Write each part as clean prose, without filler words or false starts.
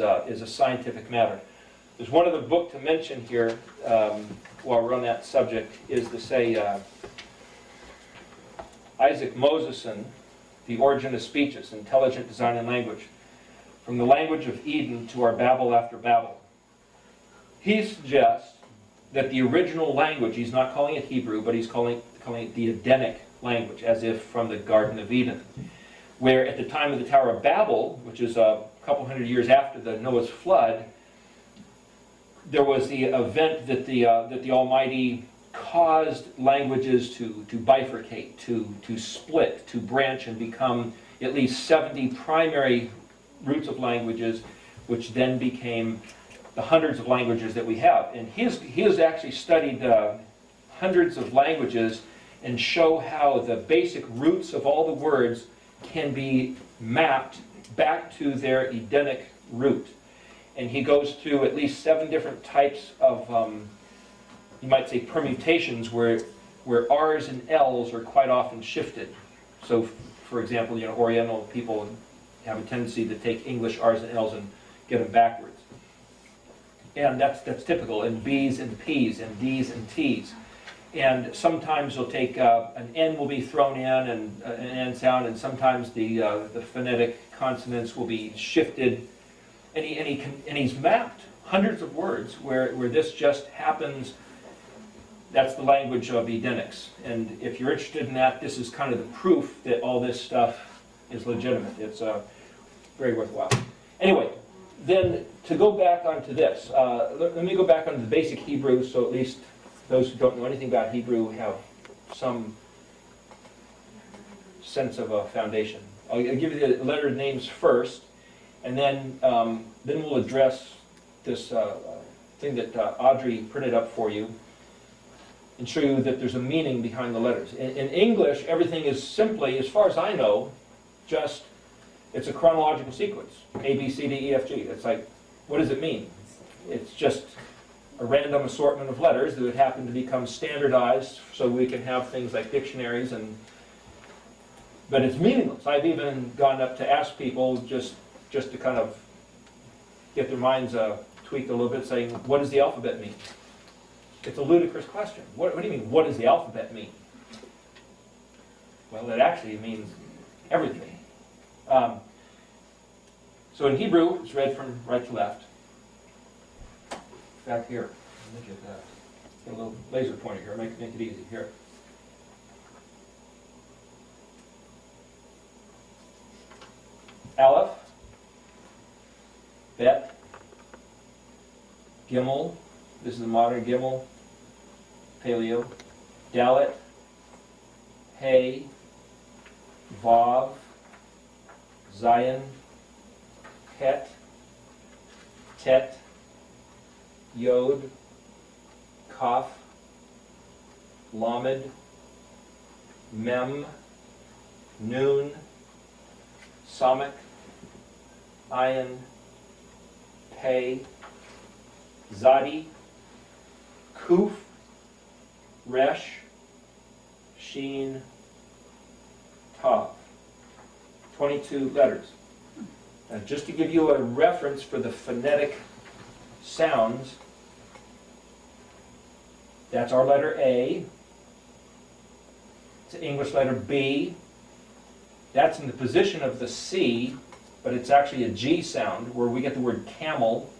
is a scientific matter. There's one other book to mention here while we're on that subject, is to say Isaac Moseson, The Origin of Speeches, Intelligent Design and Language, From the Language of Eden to Our Babel After Babel. He suggests that the original language, he's not calling it Hebrew, but he's calling it the Edenic language, as if from the Garden of Eden, where at the time of the Tower of Babel, which is a couple hundred years after the Noah's flood, there was the event that the Almighty caused languages to bifurcate, to split, to branch and become at least 70 primary roots of languages, which then became the hundreds of languages that we have. And he has actually studied hundreds of languages and show how the basic roots of all the words can be mapped back to their Edenic root. And he goes through at least 7 different types of, you might say, permutations where R's and L's are quite often shifted. So, for example, Oriental people have a tendency to take English R's and L's and get them backwards. And that's typical, and B's and P's, and D's and T's. And sometimes they'll take, an N will be thrown in, and an N sound, and sometimes the phonetic consonants will be shifted. And he's mapped hundreds of words where this just happens. That's the language of Edenics. And if you're interested in that, this is kind of the proof that all this stuff is legitimate. It's very worthwhile. Anyway, then to go back onto this, let me go back onto the basic Hebrew, so at least those who don't know anything about Hebrew have some sense of a foundation. I'll give you the letter names first, and then we'll address this thing that Audrey printed up for you and show you that there's a meaning behind the letters. In English, everything is simply, as far as I know, just, it's a chronological sequence. A, B, C, D, E, F, G. It's like, what does it mean? It's just a random assortment of letters that would happen to become standardized so we can have things like dictionaries, but it's meaningless. I've even gone up to ask people just to kind of get their minds tweaked a little bit, saying, what does the alphabet mean? It's a ludicrous question. What do you mean, what does the alphabet mean? Well, it actually means everything. So in Hebrew, it's read from right to left. Back here, look at that. Get a little laser pointer here, make it easy here. Aleph, Bet, Gimel, this is the modern Gimel, Paleo, Dalet, Hey, Vav, Zion, Het, Tet, Yod, Kaf, Lamed, Mem, Nun, Samek, Ayin, Pei, Zadi, Kuf, Resh, Sheen, Tav. 22 letters. Now, just to give you a reference for the phonetic sounds, that's our letter A. It's the English letter B. That's in the position of the C, but it's actually a G sound, where we get the word camel.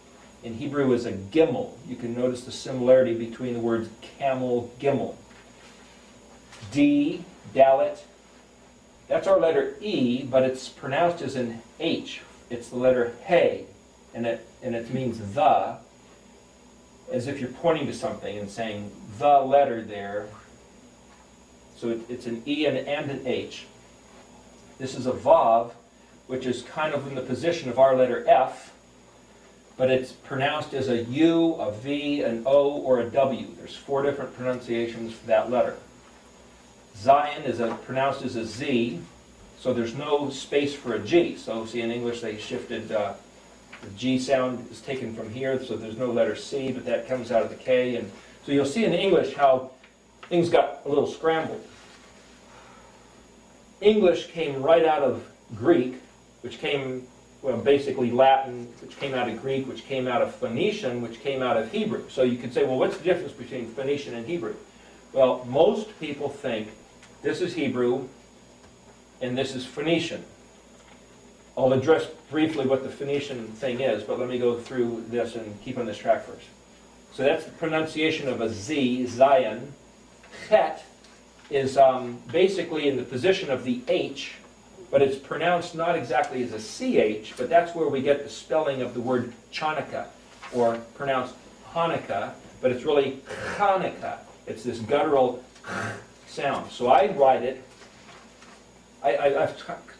In Hebrew is a gimel. You can notice the similarity between the words camel, gimel. D, Dalet. That's our letter E, but it's pronounced as an H. It's the letter Hey, and it means the, as if you're pointing to something and saying the letter there. So it's an E and an H. This is a Vav, which is kind of in the position of our letter F, but it's pronounced as a U, a V, an O, or a W. There's 4 different pronunciations for that letter. Zion is pronounced as a Z, so there's no space for a G. So see, in English they shifted, the G sound is taken from here, so there's no letter C, but that comes out of the K. And so you'll see in English how things got a little scrambled. English came right out of Greek, which well, basically Latin, which came out of Greek, which came out of Phoenician, which came out of Hebrew. So you could say, well, what's the difference between Phoenician and Hebrew? Well, most people think this is Hebrew and this is Phoenician. I'll address briefly what the Phoenician thing is, but let me go through this and keep on this track first. So that's the pronunciation of a Z, Zion. Chet is basically in the position of the H, but it's pronounced not exactly as a CH, but that's where we get the spelling of the word Chanukah, or pronounced Hanukkah, but it's really Hanukkah. It's this guttural sound. So I write it, I've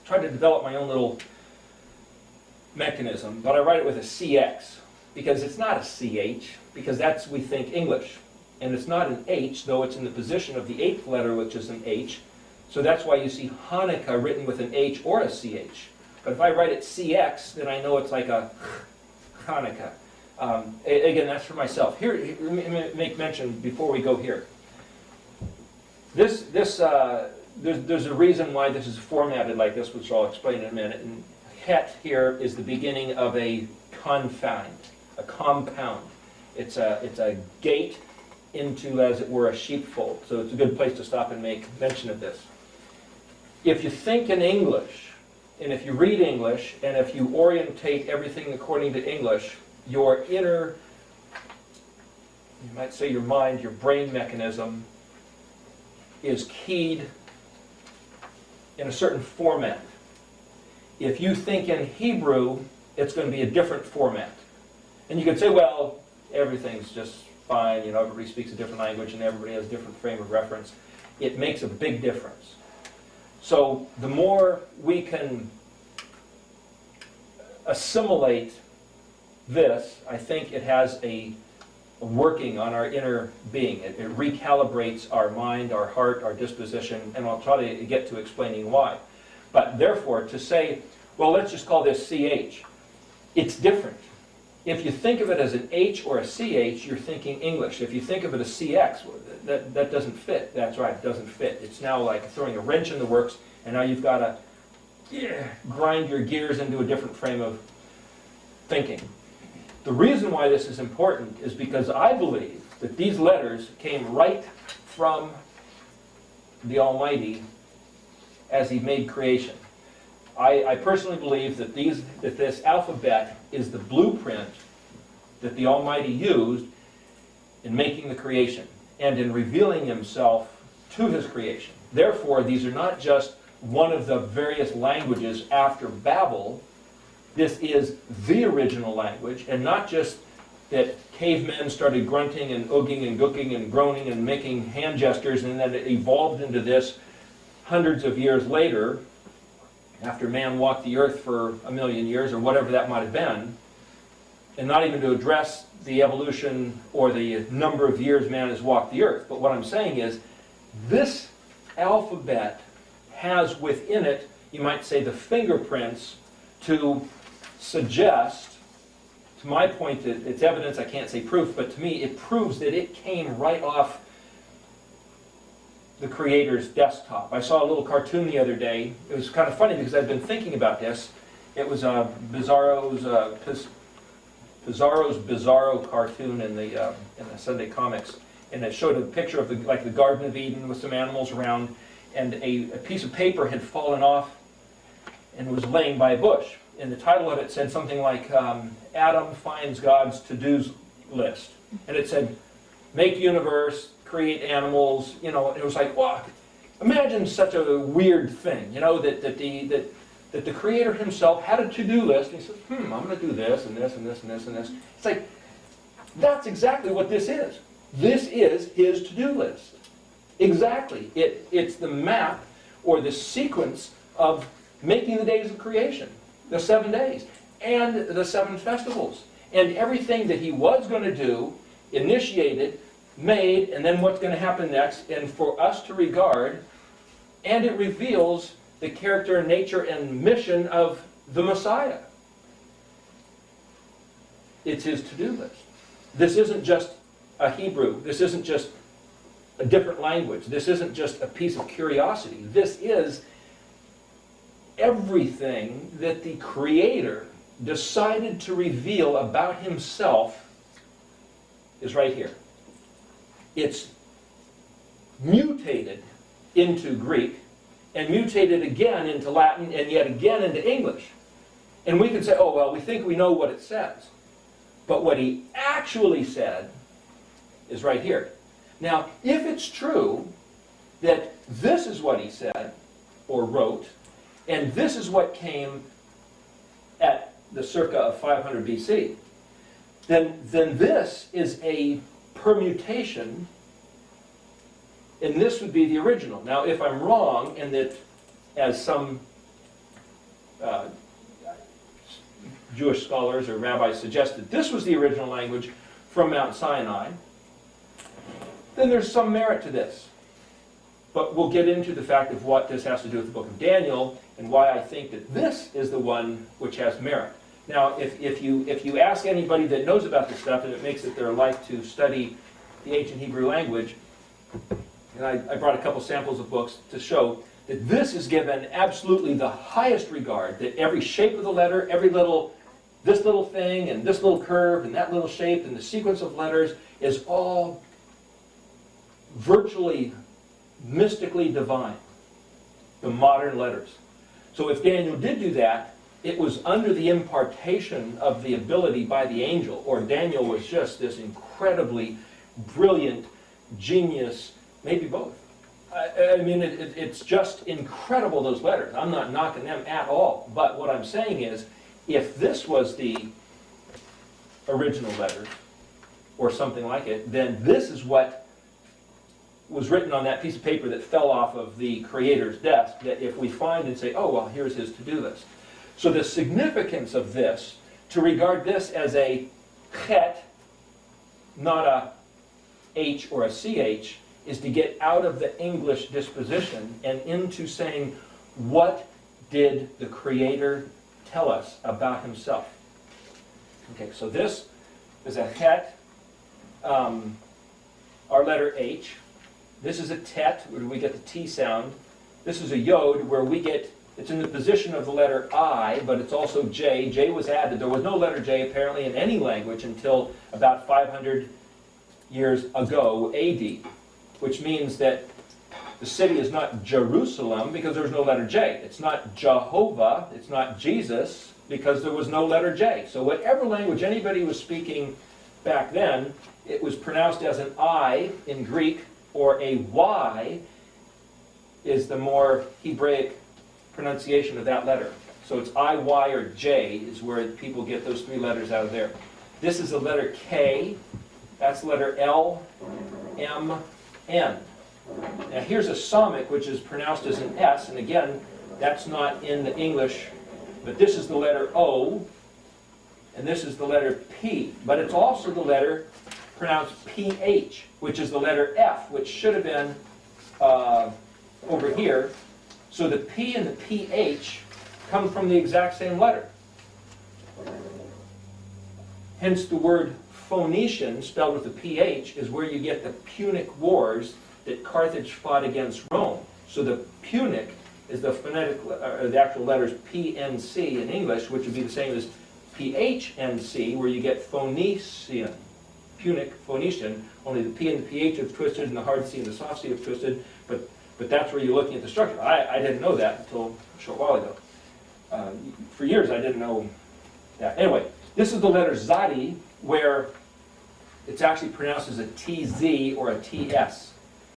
tried to develop my own little mechanism, but I write it with a CX, because it's not a CH, because that's, we think, English. And it's not an H, though it's in the position of the 8th letter, which is an H. So that's why you see Hanukkah written with an H or a CH. But if I write it CX, then I know it's like a Hanukkah. Again, that's for myself. Here, let me make mention before we go here. There's a reason why this is formatted like this, which I'll explain in a minute. And het here is the beginning of a confound, a compound. It's a gate into, as it were, a sheepfold. So it's a good place to stop and make mention of this. If you think in English, and if you read English, and if you orientate everything according to English, your inner, you might say your mind, your brain mechanism, is keyed in a certain format. If you think in Hebrew, it's going to be a different format. And you could say, well, everything's just fine, you know, everybody speaks a different language and everybody has a different frame of reference. It makes a big difference. So the more we can assimilate this, I think it has a working on our inner being. It recalibrates our mind, our heart, our disposition, and I'll try to get to explaining why. But therefore, to say, well, let's just call this CH, it's different. If you think of it as an H or a CH, you're thinking English. If you think of it as CX, that doesn't fit. That's right, it doesn't fit. It's now like throwing a wrench in the works, and now you've got to grind your gears into a different frame of thinking. The reason why this is important is because I believe that these letters came right from the Almighty as He made creation. I personally believe that this alphabet is the blueprint that the Almighty used in making the creation and in revealing Himself to His creation. Therefore, these are not just one of the various languages after Babel. This is the original language, and not just that cavemen started grunting and ooghing and gooking and groaning and making hand gestures, and then it evolved into this hundreds of years later, after man walked the earth for 1,000,000 years, or whatever that might have been, and not even to address the evolution or the number of years man has walked the earth. But what I'm saying is, this alphabet has within it, you might say, the fingerprints to suggest, to my point, that it's evidence, I can't say proof, but to me it proves that it came right off the Creator's desktop. I saw a little cartoon the other day. It was kind of funny because I've been thinking about this. It was Bizarro's Bizarro cartoon in the Sunday comics, and it showed a picture of the Garden of Eden with some animals around, and a piece of paper had fallen off and was laying by a bush. And the title of it said something like Adam finds God's to-dos list, and it said, make universe, create animals, you know. It was like, wow, imagine such a weird thing, you know, that the Creator Himself had a to-do list, and He says, I'm going to do this and this and this and this and this. It's like, that's exactly what this is. This is His to-do list. Exactly. It's the map or the sequence of making the days of creation, the 7 days, and the 7 festivals, and everything that He was going to do, initiated, made, and then what's going to happen next, and for us to regard, and it reveals the character, nature, and mission of the Messiah. It's His to-do list. This isn't just a Hebrew. This isn't just a different language. This isn't just a piece of curiosity. This is everything that the Creator decided to reveal about himself is right here. It's mutated into Greek, and mutated again into Latin, and yet again into English. And we can say, oh, well, we think we know what it says. But what he actually said is right here. Now, if it's true that this is what he said, or wrote, and this is what came at the circa of 500 BC, then this is a permutation, and this would be the original. Now, if I'm wrong, and that, as some Jewish scholars or rabbis suggested, this was the original language from Mount Sinai, then there's some merit to this. But we'll get into the fact of what this has to do with the book of Daniel, and why I think that this is the one which has merit. Now, if you ask anybody that knows about this stuff, and it makes it their life to study the ancient Hebrew language, and I brought a couple samples of books to show that this is given absolutely the highest regard, that every shape of the letter, this little thing, and this little curve, and that little shape, and the sequence of letters is all virtually mystically divine, the modern letters. So if Daniel did do that, it was under the impartation of the ability by the angel, or Daniel was just this incredibly brilliant genius, maybe both. I mean, it's just incredible, those letters. I'm not knocking them at all. But what I'm saying is, if this was the original letter, or something like it, then this is what was written on that piece of paper that fell off of the creator's desk, that if we find and say, oh, well, here's his to-do list. So the significance of this, to regard this as a chet, not a H or a CH, is to get out of the English disposition and into saying, what did the Creator tell us about himself? Okay, so this is a het, our letter H. This is a tet, where we get the T sound. This is a yod, where we get, it's in the position of the letter I, but it's also J. J was added. There was no letter J, apparently, in any language until about 500 years ago, AD. Which means that the city is not Jerusalem because there's no letter J. It's not Jehovah, it's not Jesus, because there was no letter J. So whatever language anybody was speaking back then, it was pronounced as an I in Greek, or a Y is the more Hebraic pronunciation of that letter. So it's I, Y, or J is where people get those three letters out of there. This is the letter K, that's the letter L, M, N. Now here's a Samic, which is pronounced as an S, and again, that's not in the English, but this is the letter O, and this is the letter P, but it's also the letter pronounced PH, which is the letter F, which should have been over here. So the P and the PH come from the exact same letter. Hence the word Phoenician, spelled with a PH, is where you get the Punic Wars that Carthage fought against Rome. So the Punic is the phonetic, or the actual letters PNC in English, which would be the same as PHNC, where you get Phoenician, Punic, Phoenician, only the P and the PH have twisted and the hard C and the soft C have twisted, but that's where you're looking at the structure. I didn't know that until a short while ago. For years I didn't know that. Anyway, this is the letter Zadi, where it's actually pronounced as a TZ or a TS.